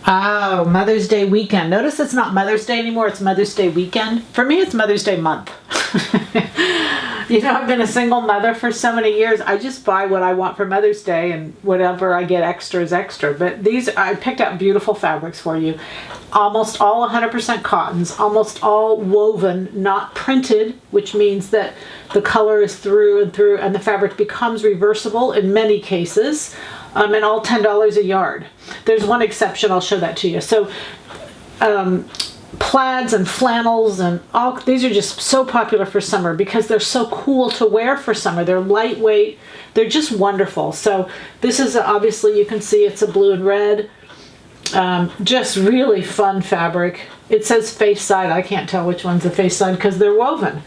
Oh, Mother's Day weekend. Notice it's not Mother's Day anymore, it's Mother's Day weekend. For me, it's Mother's Day month. You know, I've been a single mother for so many years. I just buy what I want for Mother's Day, and whatever I get extra is extra. But these, I picked out beautiful fabrics for you. Almost all 100% cottons, almost all woven, not printed, which means that the color is through and through, and the fabric becomes reversible in many cases, and all $10 a yard. There's one exception, I'll show that to you. So plaids and flannels and all these are just so popular for summer because they're so cool to wear for summer. They're lightweight, they're just wonderful. So this is obviously, you can see it's a blue and red, just really fun fabric. It says face side, I can't tell which one's the face side because they're woven,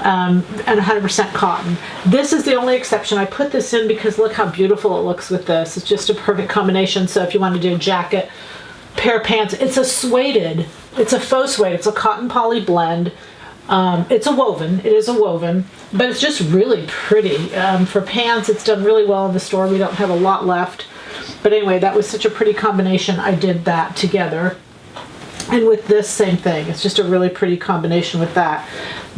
and 100% cotton. This is the only exception. I put this in because look how beautiful it looks with this. It's just a perfect combination. So if you want to do a jacket, pair of pants, it's a suede, it's a faux suede, it's a cotton poly blend. It's a woven, it is a woven, but it's just really pretty. For pants, it's done really well in the store. We don't have a lot left. But anyway, that was such a pretty combination. I did that together. And with this, same thing. It's just a really pretty combination with that.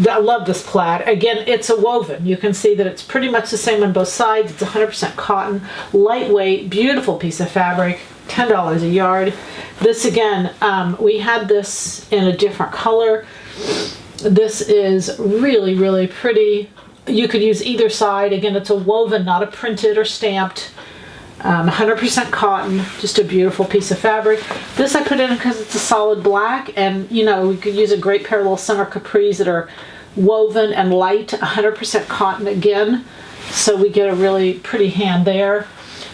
I love this plaid. Again, it's a woven. You can see that it's pretty much the same on both sides. It's 100% cotton, lightweight, beautiful piece of fabric, $10 a yard. This again, we had this in a different color. This is really, really pretty. You could use either side. Again, it's a woven, not a printed or stamped. 100% cotton, just a beautiful piece of fabric. This I put in because it's a solid black, and you know, we could use a great pair of little summer capris that are woven and light, 100% cotton again. So we get a really pretty hand there.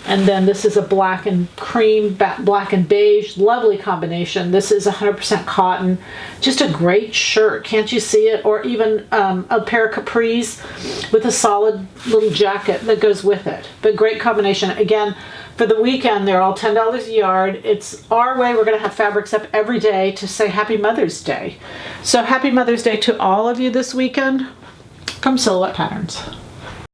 And then this is a black and cream, black and beige, lovely combination. This is 100% cotton, just a great shirt. Can't you see it? Or even a pair of capris with a solid little jacket that goes with it. But great combination. Again, for the weekend, they're all $10 a yard. It's our way. We're going to have fabrics up every day to say Happy Mother's Day. So Happy Mother's Day to all of you this weekend from Silhouette Patterns.